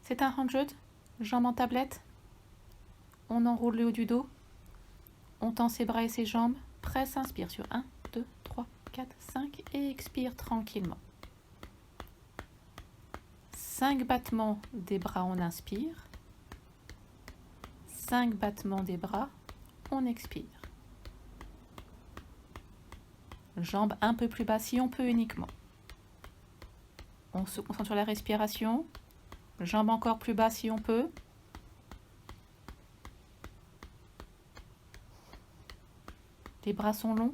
C'est un 100, jambes en tablette. On enroule le haut du dos. On tend ses bras et ses jambes. Presse, inspire sur 1, 2, 3, 4, 5 et expire tranquillement. 5 battements des bras, on inspire. 5 battements des bras, on expire. Jambes un peu plus bas si on peut uniquement. On se concentre sur la respiration. Jambes encore plus bas si on peut. Les bras sont longs.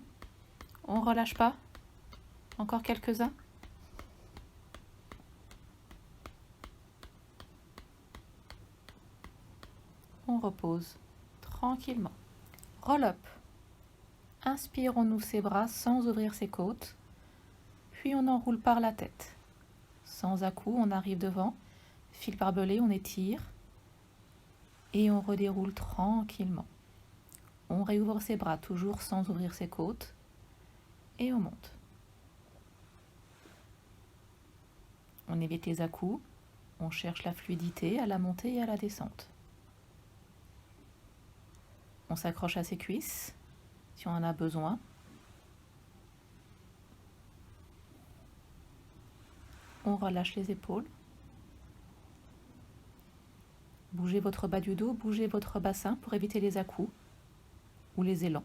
On ne relâche pas. Encore quelques-uns. On repose tranquillement. Roll-up. Inspirons-nous ses bras sans ouvrir ses côtes. Puis on enroule par la tête. Sans à-coups, on arrive devant. Fil barbelé, on étire. Et on redéroule tranquillement. On réouvre ses bras, toujours sans ouvrir ses côtes. Et on monte. On évite les à-coups. On cherche la fluidité à la montée et à la descente. On s'accroche à ses cuisses, si on en a besoin. On relâche les épaules. Bougez votre bas du dos, bougez votre bassin pour éviter les à-coups ou les élans.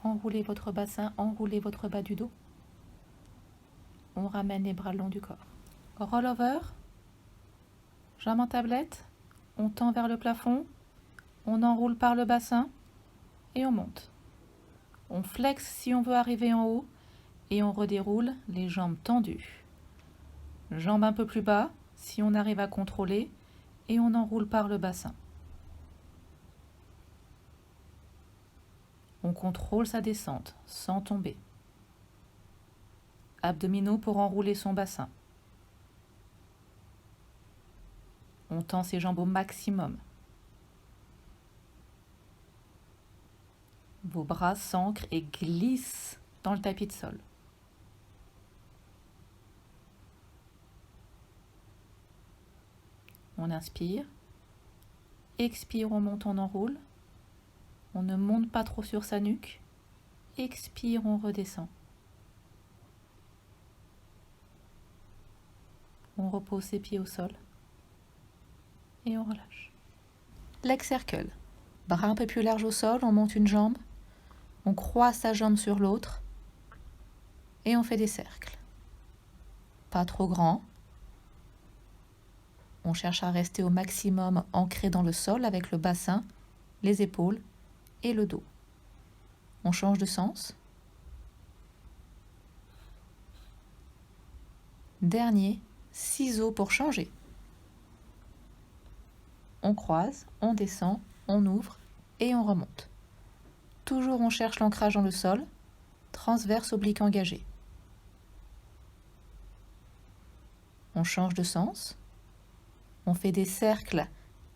Enroulez votre bassin, enroulez votre bas du dos. On ramène les bras le long du corps. Roll over. Jambes en tablette. On tend vers le plafond. On enroule par le bassin et on monte. On flexe si on veut arriver en haut et on redéroule les jambes tendues. Jambes un peu plus bas si on arrive à contrôler et on enroule par le bassin. On contrôle sa descente sans tomber. Abdominaux pour enrouler son bassin. On tend ses jambes au maximum. Vos bras s'ancrent et glissent dans le tapis de sol. On inspire. Expire, on monte, on enroule. On ne monte pas trop sur sa nuque. Expire, on redescend. On repose ses pieds au sol. Et on relâche. Leg circle. Bras un peu plus large au sol, on monte une jambe. On croise sa jambe sur l'autre. Et on fait des cercles. Pas trop grands. On cherche à rester au maximum ancré dans le sol avec le bassin, les épaules et le dos. On change de sens. Dernier, ciseaux pour changer. On croise, on descend, on ouvre et on remonte. Toujours on cherche l'ancrage dans le sol, transverse oblique engagé. On change de sens. On fait des cercles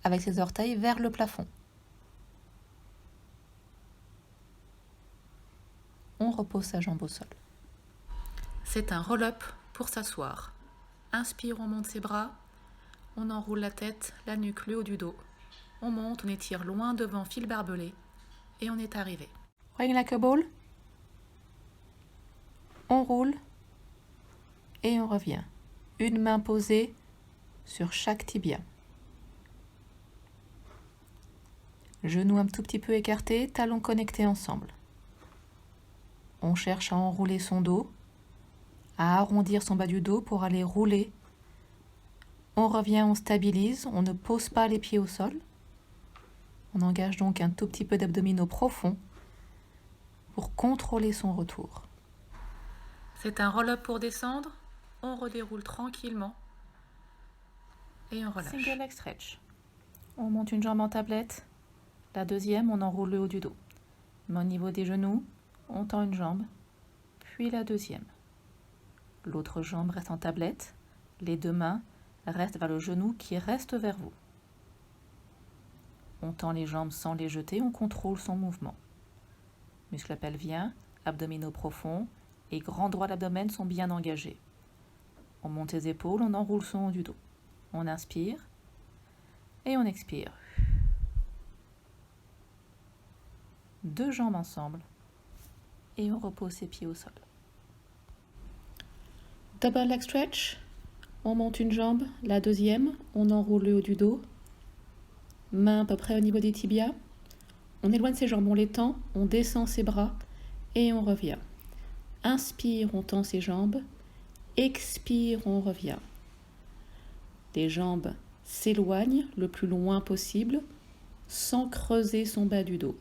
avec ses orteils vers le plafond. On repose sa jambe au sol. C'est un roll-up pour s'asseoir. Inspire, on monte ses bras. On enroule la tête, la nuque, le haut du dos. On monte, on étire loin devant, fil barbelé. Et on est arrivé. Rolling like a ball. On roule. Et on revient. Une main posée sur chaque tibia. Genoux un tout petit peu écartés, talons connectés ensemble. On cherche à enrouler son dos, à arrondir son bas du dos pour aller rouler. On revient, on stabilise, on ne pose pas les pieds au sol. On engage donc un tout petit peu d'abdominaux profonds pour contrôler son retour. C'est un roll-up pour descendre. On redéroule tranquillement et on relâche. Single leg stretch. On monte une jambe en tablette. La deuxième, on enroule le haut du dos. Mais au niveau des genoux, on tend une jambe, puis la deuxième. L'autre jambe reste en tablette. Les deux mains reste vers le genou qui reste vers vous. On tend les jambes sans les jeter, on contrôle son mouvement. Muscles pelviens, abdominaux profonds et grand droit d'abdomen sont bien engagés. On monte les épaules, on enroule son haut du dos. On inspire et on expire. 2 jambes ensemble et on repose ses pieds au sol. Double leg stretch. On monte une jambe, la deuxième, on enroule le haut du dos. Main à peu près au niveau des tibias. On éloigne ses jambes, on les tend, on descend ses bras et on revient. Inspire, on tend ses jambes. Expire, on revient. Les jambes s'éloignent le plus loin possible sans creuser son bas du dos.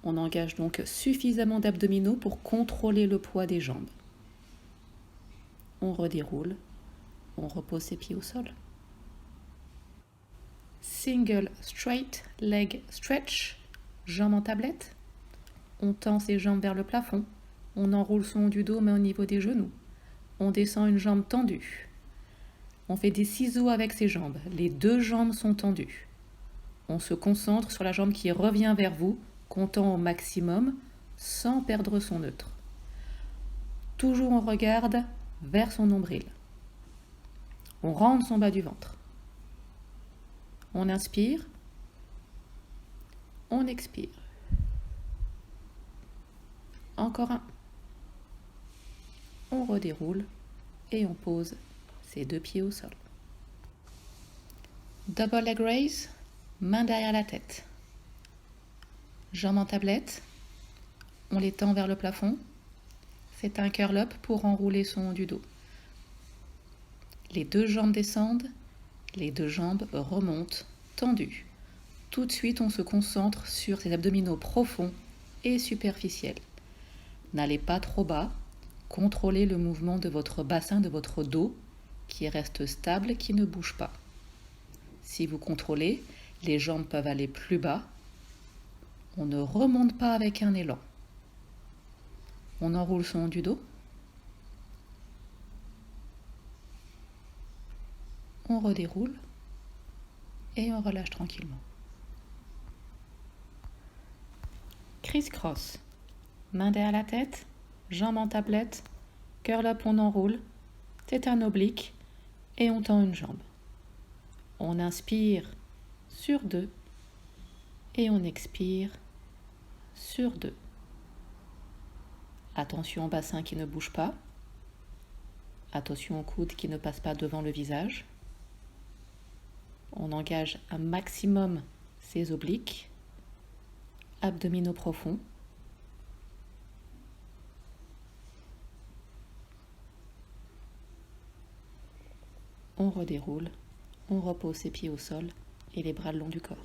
On engage donc suffisamment d'abdominaux pour contrôler le poids des jambes. On redéroule, on repose ses pieds au sol. Single straight leg stretch, jambes en tablette. On tend ses jambes vers le plafond. On enroule son haut du dos, main au niveau des genoux. On descend une jambe tendue. On fait des ciseaux avec ses jambes. Les 2 jambes sont tendues. On se concentre sur la jambe qui revient vers vous, comptant au maximum, sans perdre son neutre. Toujours on regarde vers son nombril. On rentre son bas du ventre. On inspire. On expire. Encore un. On redéroule et on pose ses 2 pieds au sol. Double leg raise, main derrière la tête. Jambes en tablette, on les tend vers le plafond. C'est un curl up pour enrouler son haut du dos. Les 2 jambes descendent, les 2 jambes remontent, tendues. Tout de suite, on se concentre sur ses abdominaux profonds et superficiels. N'allez pas trop bas. Contrôlez le mouvement de votre bassin, de votre dos, qui reste stable, qui ne bouge pas. Si vous contrôlez, les jambes peuvent aller plus bas. On ne remonte pas avec un élan. On enroule son haut du dos. On redéroule et on relâche tranquillement. Criss-cross. Main derrière la tête, jambes en tablette, curl up, on enroule, c'est un oblique et on tend une jambe. On inspire sur 2 et on expire sur 2. Attention au bassin qui ne bouge pas. Attention au coude qui ne passe pas devant le visage. On engage un maximum ses obliques, abdominaux profonds. On redéroule, on repose ses pieds au sol et les bras le long du corps.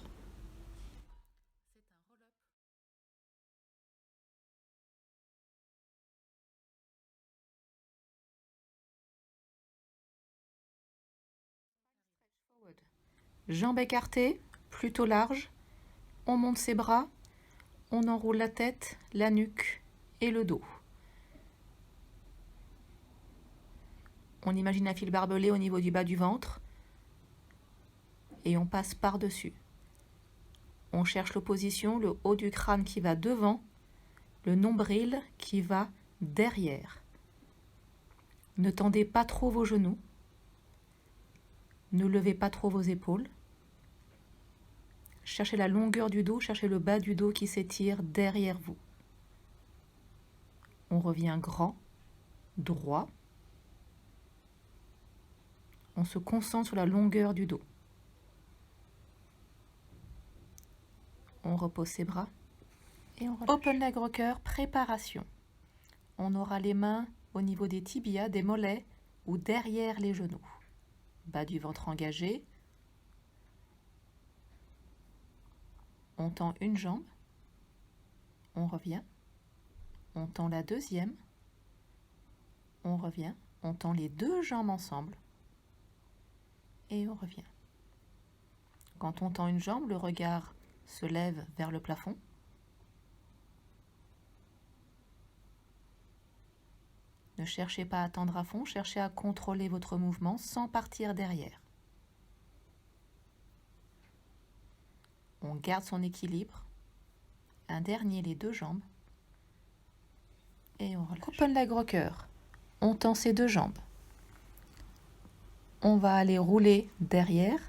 Jambes écartées, plutôt larges. On monte ses bras, on enroule la tête, la nuque et le dos. On imagine un fil barbelé au niveau du bas du ventre et on passe par-dessus. On cherche l'opposition, le haut du crâne qui va devant, le nombril qui va derrière. Ne tendez pas trop vos genoux. Ne levez pas trop vos épaules. Cherchez la longueur du dos, cherchez le bas du dos qui s'étire derrière vous. On revient grand, droit. On se concentre sur la longueur du dos. On repose ses bras et on relâche. Open leg rocker, préparation. On aura les mains au niveau des tibias, des mollets ou derrière les genoux. Bas du ventre engagé. On tend une jambe. On revient. On tend la deuxième. On revient. On tend les 2 jambes ensemble. Et on revient. Quand on tend une jambe, le regard se lève vers le plafond. Ne cherchez pas à tendre à fond, cherchez à contrôler votre mouvement sans partir derrière. On garde son équilibre. Un dernier, les deux jambes. Et on relâche. Open leg rocker. On tend ses deux jambes. On va aller rouler derrière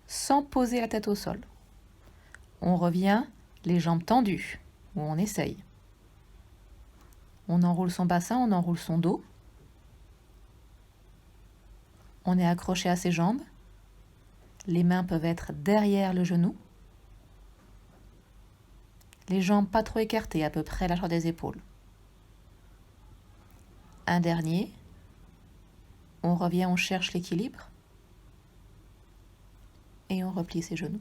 sans poser la tête au sol. On revient, les jambes tendues, ou on essaye. On enroule son bassin, on enroule son dos. On est accroché à ses jambes. Les mains peuvent être derrière le genou. Les jambes pas trop écartées, à peu près à la hauteur des épaules. Un dernier. On revient, on cherche l'équilibre. Et on replie ses genoux.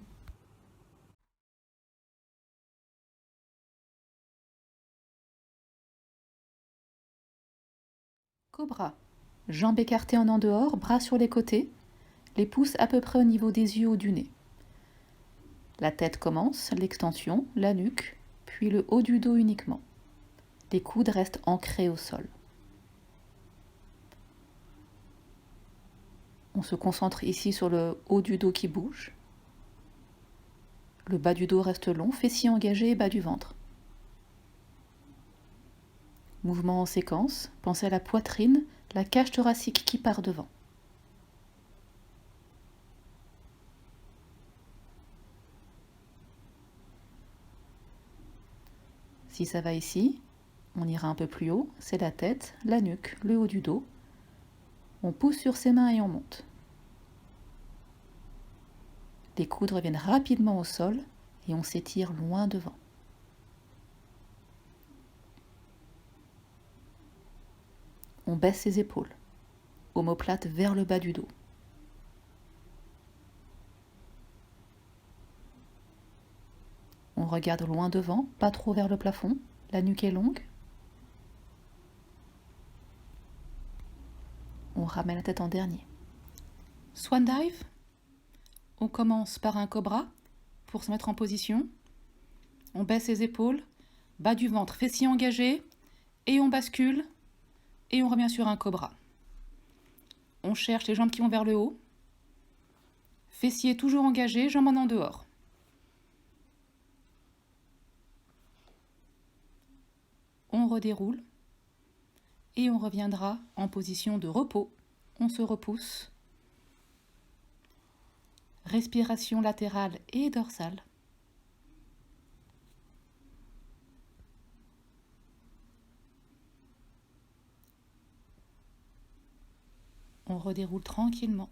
Cobra. Jambes écartées en dehors, bras sur les côtés, les pouces à peu près au niveau des yeux ou du nez. La tête commence, l'extension, la nuque, puis le haut du dos uniquement. Les coudes restent ancrés au sol. On se concentre ici sur le haut du dos qui bouge. Le bas du dos reste long, fessiers engagés et bas du ventre. Mouvement en séquence, pensez à la poitrine, la cage thoracique qui part devant. Si ça va ici, on ira un peu plus haut, c'est la tête, la nuque, le haut du dos. On pousse sur ses mains et on monte. Les coudes reviennent rapidement au sol et on s'étire loin devant. On baisse ses épaules, omoplate vers le bas du dos. On regarde loin devant, pas trop vers le plafond, la nuque est longue. On ramène la tête en dernier. Swan dive. On commence par un cobra pour se mettre en position. On baisse les épaules, bas du ventre, fessiers engagés, et on bascule, et on revient sur un cobra. On cherche les jambes qui vont vers le haut, fessiers toujours engagés, jambes en dehors. On redéroule, et on reviendra en position de repos. On se repousse. Respiration latérale et dorsale. On redéroule tranquillement.